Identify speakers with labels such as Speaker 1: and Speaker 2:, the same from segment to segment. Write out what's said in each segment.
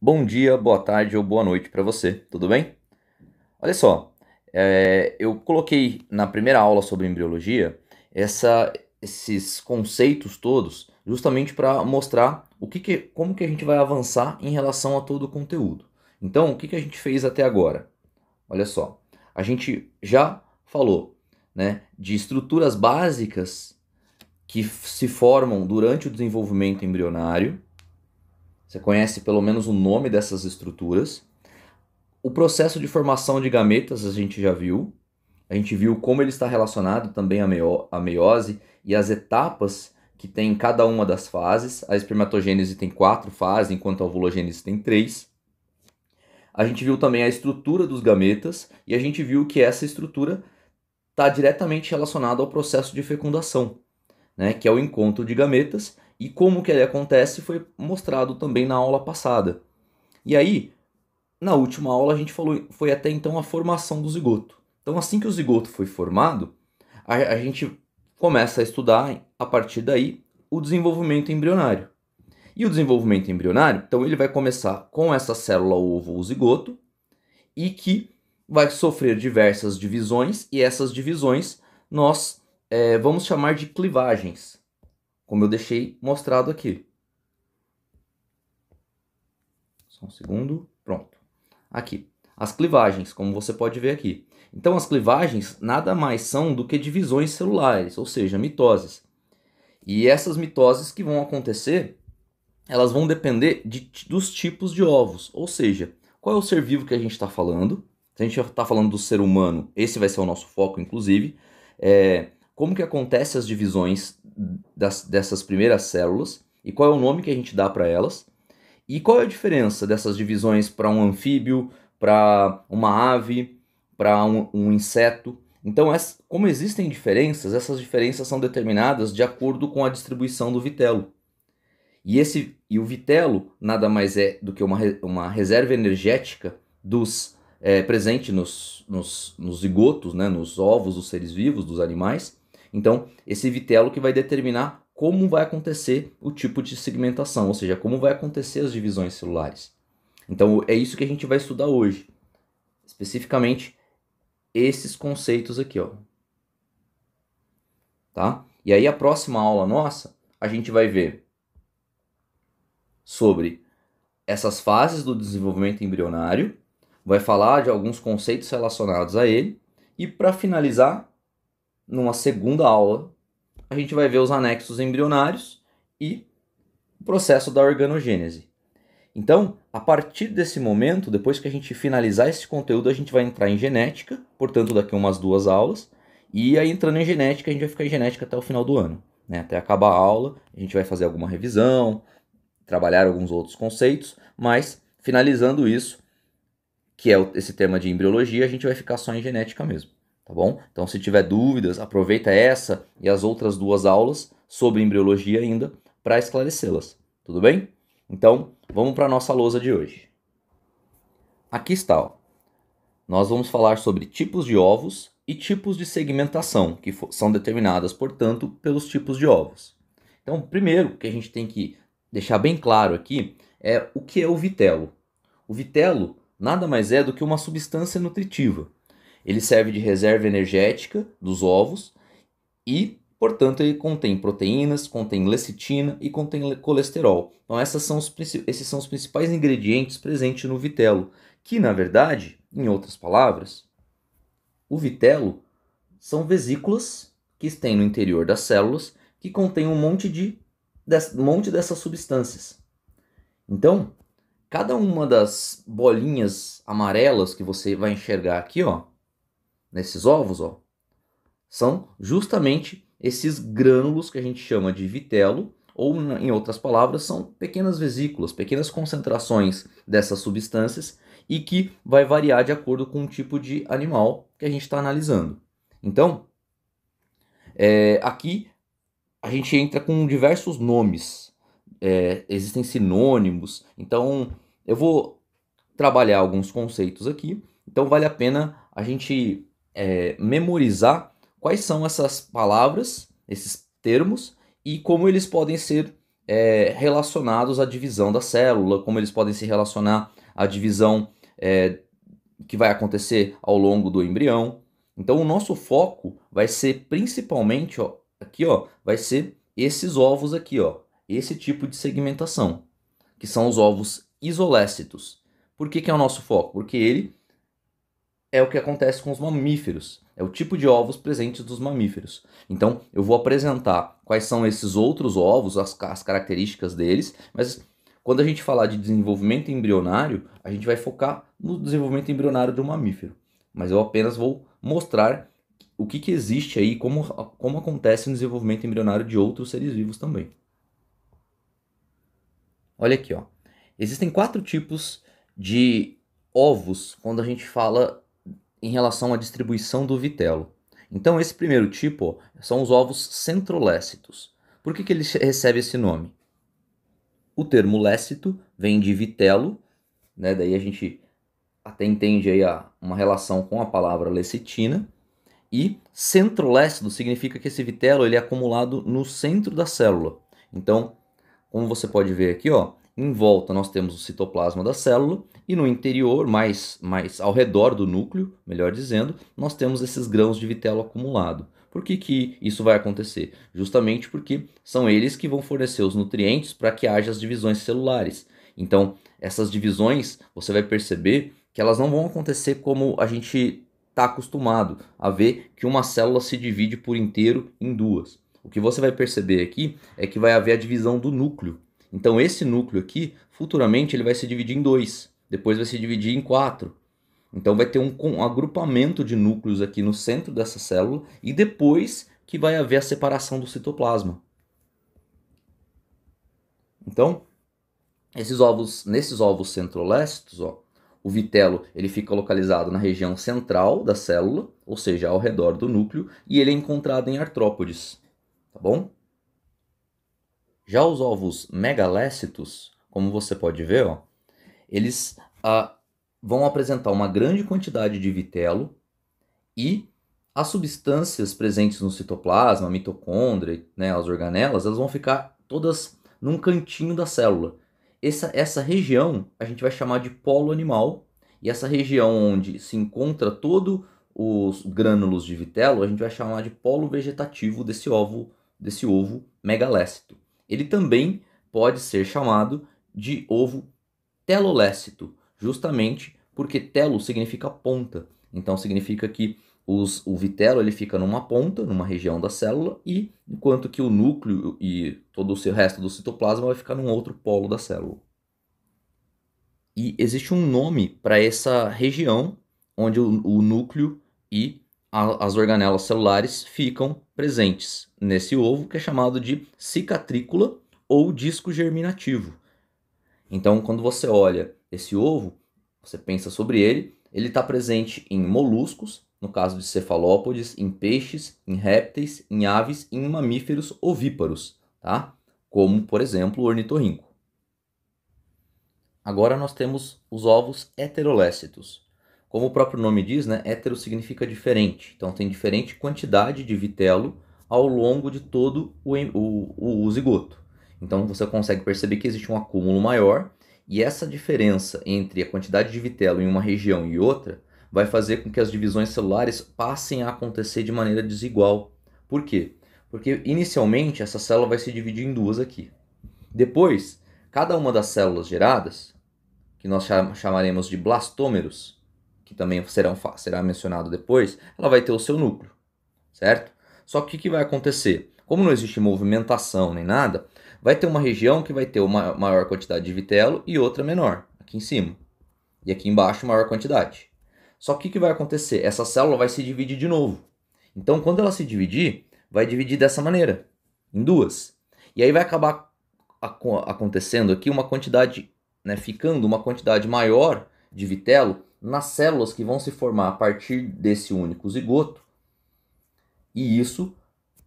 Speaker 1: Bom dia, boa tarde ou boa noite para você, tudo bem? Olha só, eu coloquei na primeira aula sobre embriologia esses conceitos todos justamente para mostrar como que a gente vai avançar em relação a todo o conteúdo. Então, o que a gente fez até agora? Olha só, a gente já falou, né, de estruturas básicas que se formam durante o desenvolvimento embrionário. Você conhece pelo menos o nome dessas estruturas. O processo de formação de gametas a gente já viu. A gente viu como ele está relacionado também à meiose e as etapas que tem em cada uma das fases. A espermatogênese tem 4 fases, enquanto a ovulogênese tem 3. A gente viu também a estrutura dos gametas e a gente viu que essa estrutura está diretamente relacionada ao processo de fecundação, né, que é o encontro de gametas, e como que ele acontece foi mostrado também na aula passada. E aí, na última aula a gente falou, foi até então a formação do zigoto. Então assim que o zigoto foi formado, a gente começa a estudar a partir daí o desenvolvimento embrionário. E o desenvolvimento embrionário, então ele vai começar com essa célula ovo ou zigoto e que vai sofrer diversas divisões, e essas divisões nós vamos chamar de clivagens, como eu deixei mostrado aqui. Só um segundo, pronto. Aqui, as clivagens, como você pode ver aqui. Então as clivagens nada mais são do que divisões celulares, ou seja, mitoses. E essas mitoses que vão acontecer, elas vão depender dos tipos de ovos, ou seja, qual é o ser vivo que a gente está falando. Se a gente está falando do ser humano, esse vai ser o nosso foco, inclusive. Como que acontecem as divisões dessas primeiras células e qual é o nome que a gente dá para elas. E qual é a diferença dessas divisões para um anfíbio, para uma ave, para um inseto? Então, como existem diferenças, essas diferenças são determinadas de acordo com a distribuição do vitelo. E o vitelo nada mais é do que uma reserva energética presente nos zigotos, né, nos ovos dos seres vivos, dos animais. Então, esse vitelo que vai determinar como vai acontecer o tipo de segmentação, ou seja, como vai acontecer as divisões celulares. Então, é isso que a gente vai estudar hoje. Especificamente, esses conceitos aqui, ó. Tá? E aí, a próxima aula nossa, a gente vai ver sobre essas fases do desenvolvimento embrionário, vai falar de alguns conceitos relacionados a ele, e para finalizar, numa segunda aula, a gente vai ver os anexos embrionários e o processo da organogênese. Então, a partir desse momento, depois que a gente finalizar esse conteúdo, a gente vai entrar em genética, portanto daqui a umas 2 aulas, e aí entrando em genética, a gente vai ficar em genética até o final do ano, né? Até acabar a aula, a gente vai fazer alguma revisão, trabalhar alguns outros conceitos, mas finalizando isso, que é esse tema de embriologia, a gente vai ficar só em genética mesmo, tá bom? Então, se tiver dúvidas, aproveita essa e as outras 2 aulas sobre embriologia ainda para esclarecê-las, tudo bem? Então, vamos para a nossa lousa de hoje. Aqui está, ó. Nós vamos falar sobre tipos de ovos e tipos de segmentação, que são determinadas, portanto, pelos tipos de ovos. Então, primeiro que a gente tem que deixar bem claro aqui é o que é o vitelo. O vitelo nada mais é do que uma substância nutritiva. Ele serve de reserva energética dos ovos e, portanto, ele contém proteínas, contém lecitina e contém colesterol. Então, esses são os principais ingredientes presentes no vitelo, que, na verdade, em outras palavras, o vitelo são vesículas que têm no interior das células que contêm um monte dessas substâncias. Então, cada uma das bolinhas amarelas que você vai enxergar aqui, ó, nesses ovos, ó, são justamente esses grânulos que a gente chama de vitelo, ou em outras palavras, são pequenas vesículas, pequenas concentrações dessas substâncias e que vai variar de acordo com o tipo de animal que a gente está analisando. Então, aqui a gente entra com diversos nomes, existem sinônimos, então eu vou trabalhar alguns conceitos aqui, então vale a pena a gente memorizar quais são essas palavras, esses termos, e como eles podem ser relacionados à divisão da célula, como eles podem se relacionar à divisão que vai acontecer ao longo do embrião. Então o nosso foco vai ser principalmente, ó, aqui, ó, vai ser esses ovos aqui, ó, esse tipo de segmentação, que são os ovos isolécitos. Por que é o nosso foco? Porque ele é o que acontece com os mamíferos. É o tipo de ovos presentes dos mamíferos. Então, eu vou apresentar quais são esses outros ovos, as características deles, mas quando a gente falar de desenvolvimento embrionário, a gente vai focar no desenvolvimento embrionário do mamífero. Mas eu apenas vou mostrar o que existe aí, como acontece no desenvolvimento embrionário de outros seres vivos também. Olha aqui, ó. Existem 4 tipos de ovos quando a gente fala em relação à distribuição do vitelo. Então, esse primeiro tipo, ó, são os ovos centrolécitos. Por que ele recebe esse nome? O termo lécito vem de vitelo, né? Daí a gente até entende aí uma relação com a palavra lecitina. E centrolécido significa que esse vitelo ele é acumulado no centro da célula. Então, como você pode ver aqui, ó, em volta nós temos o citoplasma da célula e no interior, mais ao redor do núcleo, melhor dizendo, nós temos esses grãos de vitelo acumulado. Por que isso vai acontecer? Justamente porque são eles que vão fornecer os nutrientes para que haja as divisões celulares. Então, essas divisões, você vai perceber que elas não vão acontecer como a gente está acostumado a ver, que uma célula se divide por inteiro em duas. O que você vai perceber aqui é que vai haver a divisão do núcleo. Então esse núcleo aqui, futuramente, ele vai se dividir em 2, depois vai se dividir em 4. Então vai ter um agrupamento de núcleos aqui no centro dessa célula e depois que vai haver a separação do citoplasma. Então, nesses ovos centrolécitos, ó, o vitelo ele fica localizado na região central da célula, ou seja, ao redor do núcleo, e ele é encontrado em artrópodes, tá bom? Já os ovos megalécitos, como você pode ver, ó, eles vão apresentar uma grande quantidade de vitelo e as substâncias presentes no citoplasma, a mitocôndria, né, as organelas, elas vão ficar todas num cantinho da célula. Essa região a gente vai chamar de polo animal, e essa região onde se encontra todos os grânulos de vitelo a gente vai chamar de polo vegetativo desse ovo megalécito. Ele também pode ser chamado de ovo telolécito, justamente porque telo significa ponta. Então significa que o vitelo ele fica numa ponta, numa região da célula, e enquanto que o núcleo e todo o resto do citoplasma vai ficar num outro polo da célula. E existe um nome para essa região onde o núcleo e as organelas celulares ficam presentes nesse ovo, que é chamado de cicatrícula ou disco germinativo. Então, quando você olha esse ovo, você pensa sobre ele, ele está presente em moluscos, no caso de cefalópodes, em peixes, em répteis, em aves e em mamíferos ovíparos, tá? Como, por exemplo, o ornitorrinco. Agora nós temos os ovos heterolécitos. Como o próprio nome diz, né, hétero significa diferente. Então tem diferente quantidade de vitelo ao longo de todo o zigoto. Então você consegue perceber que existe um acúmulo maior, e essa diferença entre a quantidade de vitelo em uma região e outra vai fazer com que as divisões celulares passem a acontecer de maneira desigual. Por quê? Porque inicialmente essa célula vai se dividir em duas aqui. Depois, cada uma das células geradas, que nós chamaremos de blastômeros, que também será mencionado depois, ela vai ter o seu núcleo, certo? Só que o que vai acontecer? Como não existe movimentação nem nada, vai ter uma região que vai ter uma maior quantidade de vitelo e outra menor, aqui em cima. E aqui embaixo maior quantidade. Só que o que vai acontecer? Essa célula vai se dividir de novo. Então quando ela se dividir, vai dividir dessa maneira, em duas. E aí vai acabar acontecendo aqui uma quantidade, né, ficando uma quantidade maior de vitelo nas células que vão se formar a partir desse único zigoto. E isso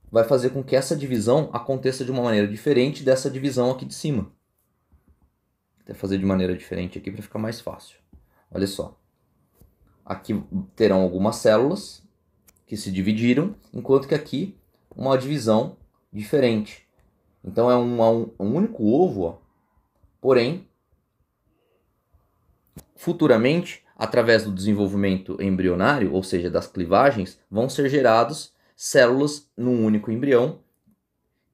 Speaker 1: vai fazer com que essa divisão aconteça de uma maneira diferente dessa divisão aqui de cima. Vou até fazer de maneira diferente aqui para ficar mais fácil. Olha só. Aqui terão algumas células que se dividiram, enquanto que aqui uma divisão diferente. Então é um único ovo, ó. Porém, futuramente, através do desenvolvimento embrionário, ou seja, das clivagens, vão ser geradas células num único embrião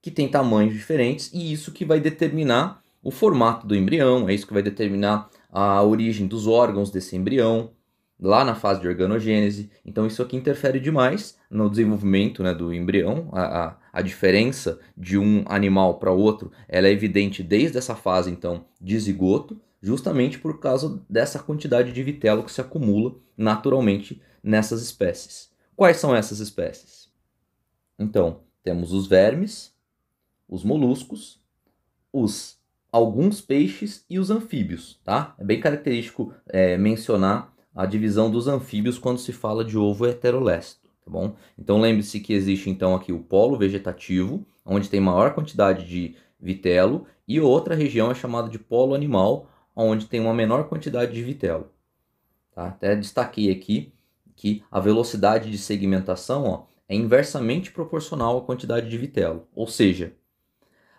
Speaker 1: que tem tamanhos diferentes, e isso que vai determinar o formato do embrião, é isso que vai determinar a origem dos órgãos desse embrião, lá na fase de organogênese. Então isso aqui interfere demais no desenvolvimento, né, do embrião. A diferença de um animal para outro, ela é evidente desde essa fase, então, de zigoto, justamente por causa dessa quantidade de vitelo que se acumula naturalmente nessas espécies. Quais são essas espécies? Então, temos os vermes, os moluscos, alguns peixes e os anfíbios, tá? É bem característico mencionar a divisão dos anfíbios quando se fala de ovo heterolécito, tá bom? Então lembre-se que existe então aqui o polo vegetativo, onde tem maior quantidade de vitelo, e outra região é chamada de polo animal, onde tem uma menor quantidade de vitelo. Tá? Até destaquei aqui que a velocidade de segmentação, ó, é inversamente proporcional à quantidade de vitelo, ou seja,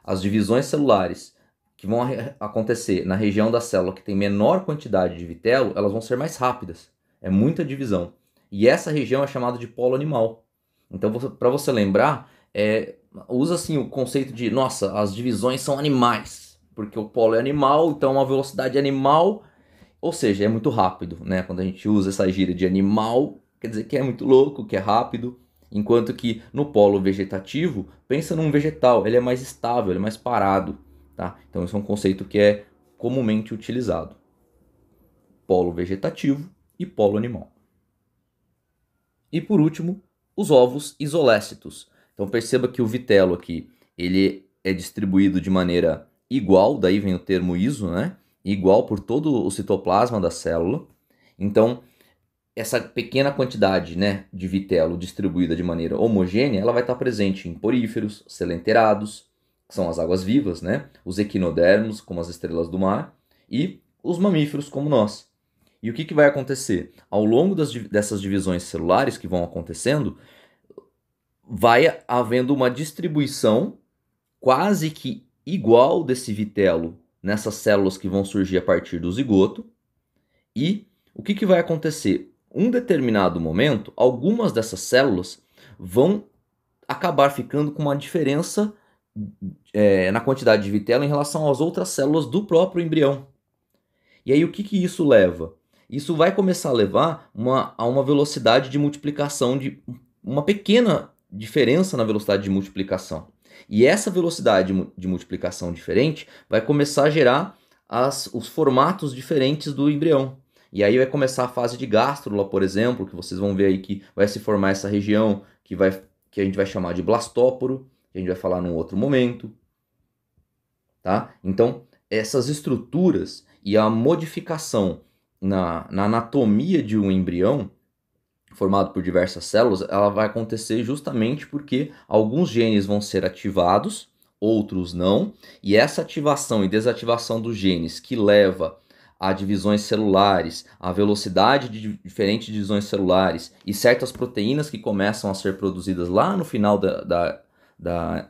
Speaker 1: as divisões celulares que vão acontecer na região da célula que tem menor quantidade de vitelo, elas vão ser mais rápidas. É muita divisão. E essa região é chamada de polo animal. Então, para você lembrar, usa assim o conceito de, nossa, as divisões são animais, porque o polo é animal, então a velocidade é animal, ou seja, é muito rápido, né? Quando a gente usa essa gíria de animal, quer dizer que é muito louco, que é rápido. Enquanto que no polo vegetativo, pensa num vegetal, ele é mais estável, ele é mais parado, tá? Então esse é um conceito que é comumente utilizado. Polo vegetativo e polo animal. E por último, os ovos isolécitos. Então perceba que o vitelo aqui, ele é distribuído de maneira igual, daí vem o termo iso, né? Igual por todo o citoplasma da célula. Então, essa pequena quantidade, né, de vitelo distribuída de maneira homogênea, ela vai estar presente em poríferos, selenterados, que são as águas vivas, né, os equinodermos, como as estrelas do mar, e os mamíferos, como nós. E o que vai acontecer? Ao longo dessas divisões celulares que vão acontecendo, vai havendo uma distribuição quase que igual desse vitelo nessas células que vão surgir a partir do zigoto. E o que vai acontecer? Um determinado momento, algumas dessas células vão acabar ficando com uma diferença na quantidade de vitelo em relação às outras células do próprio embrião. E aí o que isso leva? Isso vai começar a levar a uma velocidade de multiplicação, de uma pequena diferença na velocidade de multiplicação. E essa velocidade de multiplicação diferente vai começar a gerar os formatos diferentes do embrião. E aí vai começar a fase de gástrula, por exemplo, que vocês vão ver aí que vai se formar essa região que a gente vai chamar de blastóporo, que a gente vai falar num outro momento. Tá? Então, essas estruturas e a modificação na anatomia de um embrião, formado por diversas células, ela vai acontecer justamente porque alguns genes vão ser ativados, outros não, e essa ativação e desativação dos genes que leva a divisões celulares, a velocidade de diferentes divisões celulares e certas proteínas que começam a ser produzidas lá no final da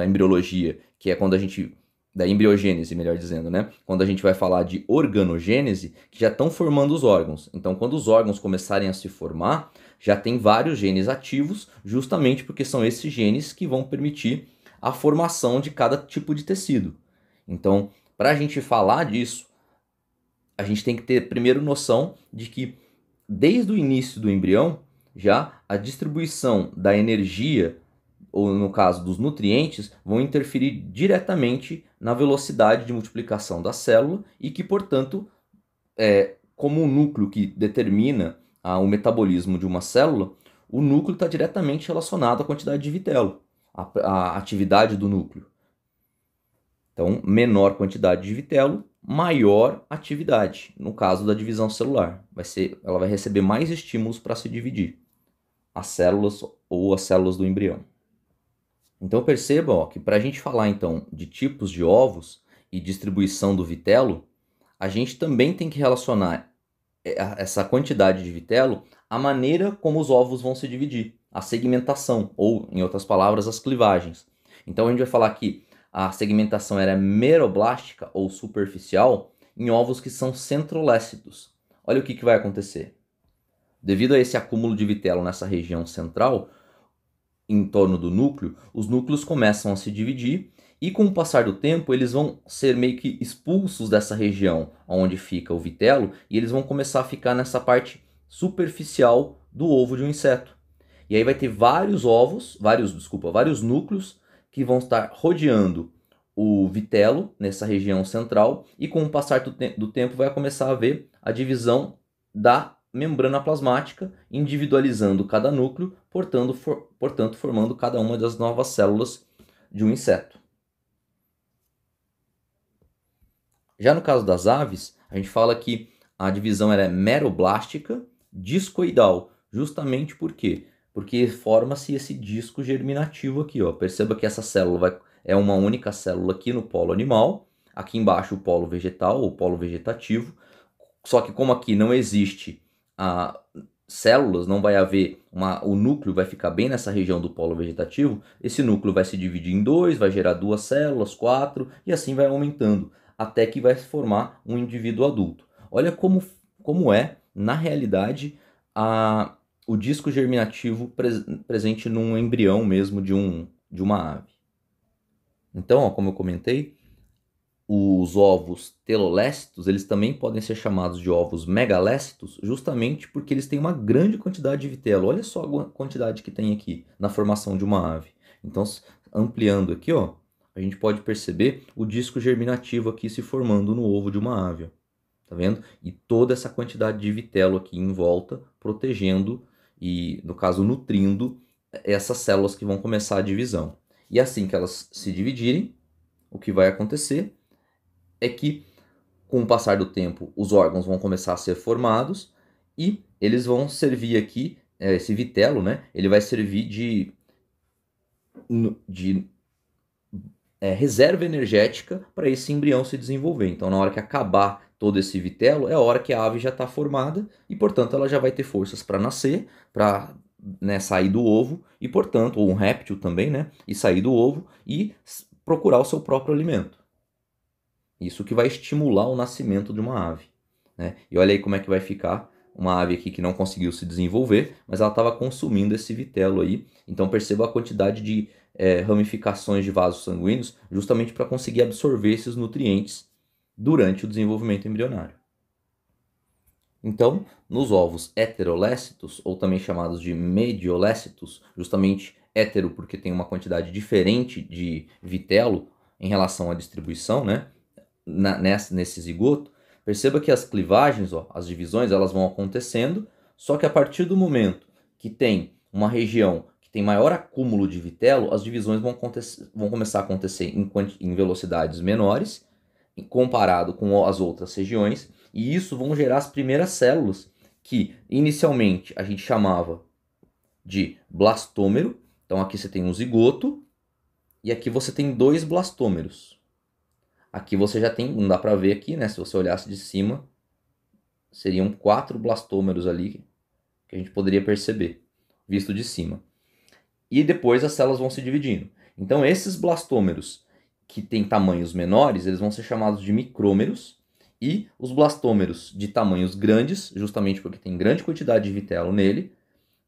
Speaker 1: embriologia, que é quando a gente... da embriogênese, melhor dizendo, né? Quando a gente vai falar de organogênese, que já estão formando os órgãos. Então, quando os órgãos começarem a se formar, já tem vários genes ativos, justamente porque são esses genes que vão permitir a formação de cada tipo de tecido. Então, para a gente falar disso, a gente tem que ter primeiro noção de que desde o início do embrião, já a distribuição da energia, ou no caso dos nutrientes, vão interferir diretamente na velocidade de multiplicação da célula e que, portanto, como o núcleo que determina o metabolismo de uma célula, o núcleo está diretamente relacionado à quantidade de vitelo, à atividade do núcleo. Então, menor quantidade de vitelo, maior atividade. No caso da divisão celular, ela vai receber mais estímulos para se dividir, as células ou as células do embrião. Então perceba que para a gente falar então de tipos de ovos e distribuição do vitelo, a gente também tem que relacionar essa quantidade de vitelo à maneira como os ovos vão se dividir, a segmentação, ou em outras palavras, as clivagens. Então a gente vai falar que a segmentação era meroblástica ou superficial em ovos que são centrolécitos. Olha o que vai acontecer. Devido a esse acúmulo de vitelo nessa região central, em torno do núcleo, os núcleos começam a se dividir e com o passar do tempo eles vão ser meio que expulsos dessa região onde fica o vitelo e eles vão começar a ficar nessa parte superficial do ovo de um inseto. E aí vai ter vários núcleos que vão estar rodeando o vitelo nessa região central e com o passar do tempo vai começar a haver a divisão da membrana plasmática, individualizando cada núcleo, portanto formando cada uma das novas células de um inseto. Já no caso das aves, a gente fala que a divisão é meroblástica, discoidal, justamente por quê? Porque forma-se esse disco germinativo aqui, ó. Perceba que essa célula é uma única célula aqui no polo animal, aqui embaixo o polo vegetal ou polo vegetativo, só que como aqui não existe células, não vai haver o núcleo vai ficar bem nessa região do polo vegetativo, esse núcleo vai se dividir em dois, vai gerar 2 células, 4 e assim vai aumentando, até que vai formar um indivíduo adulto. Olha como é, na realidade, o disco germinativo presente num embrião mesmo de uma ave. Então, ó, como eu comentei, os ovos telolécitos, eles também podem ser chamados de ovos megalécitos, justamente porque eles têm uma grande quantidade de vitelo. Olha só a quantidade que tem aqui na formação de uma ave. Então, ampliando aqui, ó, a gente pode perceber o disco germinativo aqui se formando no ovo de uma ave. Tá vendo? E toda essa quantidade de vitelo aqui em volta, protegendo e, no caso, nutrindo essas células que vão começar a divisão. E assim que elas se dividirem, o que vai acontecer é que, com o passar do tempo, os órgãos vão começar a ser formados e eles vão servir aqui, esse vitelo, né? Ele vai servir de reserva energética para esse embrião se desenvolver. Então, na hora que acabar todo esse vitelo, é a hora que a ave já está formada e, portanto, ela já vai ter forças para nascer, para sair do ovo e, portanto, ou um réptil também, né? E sair do ovo e procurar o seu próprio alimento. Isso que vai estimular o nascimento de uma ave, né? E olha aí como é que vai ficar uma ave aqui que não conseguiu se desenvolver, mas ela estava consumindo esse vitelo aí. Então perceba a quantidade de ramificações de vasos sanguíneos justamente para conseguir absorver esses nutrientes durante o desenvolvimento embrionário. Então, nos ovos heterolécitos, ou também chamados de mediolécitos, justamente hétero porque tem uma quantidade diferente de vitelo em relação à distribuição, né? Nesse zigoto, perceba que as clivagens, ó, as divisões, elas vão acontecendo, só que a partir do momento que tem uma região que tem maior acúmulo de vitelo, as divisões vão começar a acontecer em velocidades menores, comparado com as outras regiões, e isso vão gerar as primeiras células, que inicialmente a gente chamava de blastômero. Então aqui você tem um zigoto, e aqui você tem 2 blastômeros. Aqui você já tem, não dá para ver aqui, né? Se você olhasse de cima, seriam 4 blastômeros ali que a gente poderia perceber, visto de cima. E depois as células vão se dividindo. Então esses blastômeros que têm tamanhos menores, eles vão ser chamados de micrômeros, e os blastômeros de tamanhos grandes, justamente porque tem grande quantidade de vitelo nele,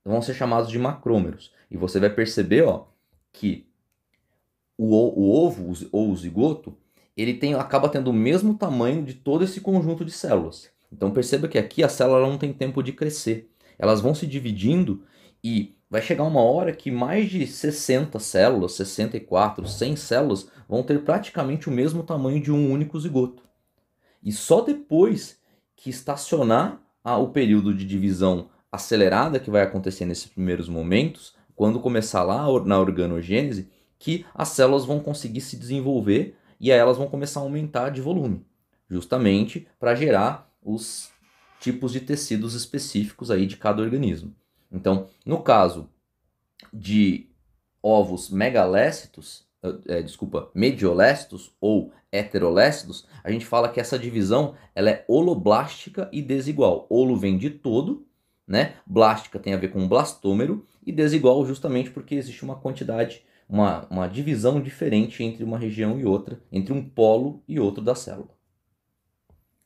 Speaker 1: vão ser chamados de macrômeros. E você vai perceber, ó, que o ovo ou o zigoto, ele acaba tendo o mesmo tamanho de todo esse conjunto de células. Então perceba que aqui a célula não tem tempo de crescer. Elas vão se dividindo e vai chegar uma hora que mais de 60 células, 64, 100 células vão ter praticamente o mesmo tamanho de um único zigoto. E só depois que estacionar o período de divisão acelerada que vai acontecer nesses primeiros momentos, quando começar lá na organogênese, que as células vão conseguir se desenvolver e aí elas vão começar a aumentar de volume, justamente para gerar os tipos de tecidos específicos aí de cada organismo. Então, no caso de ovos mediolécitos ou heterolécitos, a gente fala que essa divisão ela é holoblástica e desigual. Holo vem de todo, né? Blástica tem a ver com blastômero e desigual justamente porque existe uma quantidade uma divisão diferente entre uma região e outra, entre um polo e outro da célula.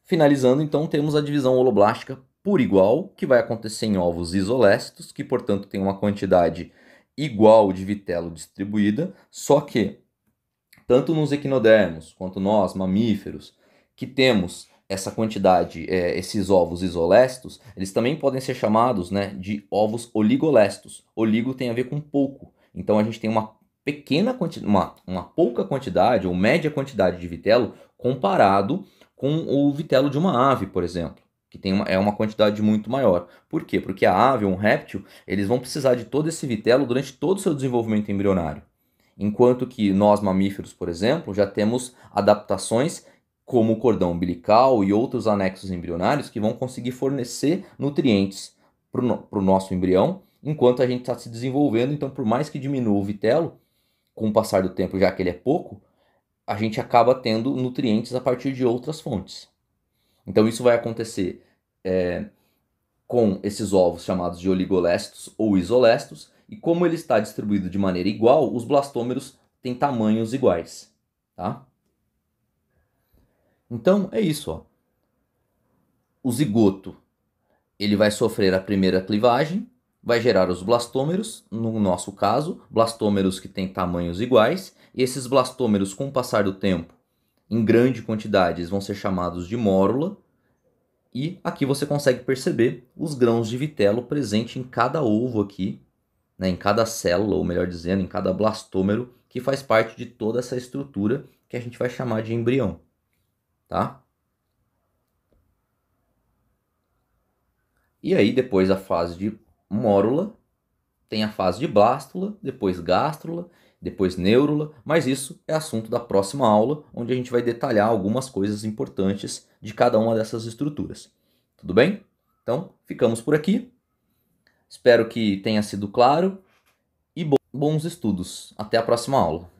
Speaker 1: Finalizando, então, temos a divisão holoblástica por igual, que vai acontecer em ovos isolécitos, que, portanto, tem uma quantidade igual de vitelo distribuída, só que, tanto nos equinodermos quanto nós, mamíferos, que temos essa quantidade, esses ovos isolécitos, eles também podem ser chamados, né, de ovos oligolésticos. Oligo tem a ver com pouco. Então a gente tem uma pequena quantidade, uma pouca quantidade ou média quantidade de vitelo comparado com o vitelo de uma ave, por exemplo, que tem uma quantidade muito maior. Por quê? Porque a ave ou um réptil, eles vão precisar de todo esse vitelo durante todo o seu desenvolvimento embrionário. Enquanto que nós, mamíferos, por exemplo, já temos adaptações como o cordão umbilical e outros anexos embrionários que vão conseguir fornecer nutrientes para o nosso embrião, enquanto a gente está se desenvolvendo. Então, por mais que diminua o vitelo, com o passar do tempo, já que ele é pouco, a gente acaba tendo nutrientes a partir de outras fontes. Então, isso vai acontecer com esses ovos chamados de oligolésticos ou isolésticos, e como ele está distribuído de maneira igual, os blastômeros têm tamanhos iguais, tá? Então é isso, ó. O zigoto, ele vai sofrer a primeira clivagem, vai gerar os blastômeros, no nosso caso, blastômeros que têm tamanhos iguais, e esses blastômeros, com o passar do tempo, em grande quantidade, vão ser chamados de mórula, e aqui você consegue perceber os grãos de vitelo presentes em cada ovo aqui, né, em cada célula, ou melhor dizendo, em cada blastômero, que faz parte de toda essa estrutura que a gente vai chamar de embrião, tá? E aí, depois da fase de mórula, tem a fase de blástula, depois gástrula, depois neurula, mas isso é assunto da próxima aula, onde a gente vai detalhar algumas coisas importantes de cada uma dessas estruturas. Tudo bem? Então, ficamos por aqui. Espero que tenha sido claro e bons estudos. Até a próxima aula.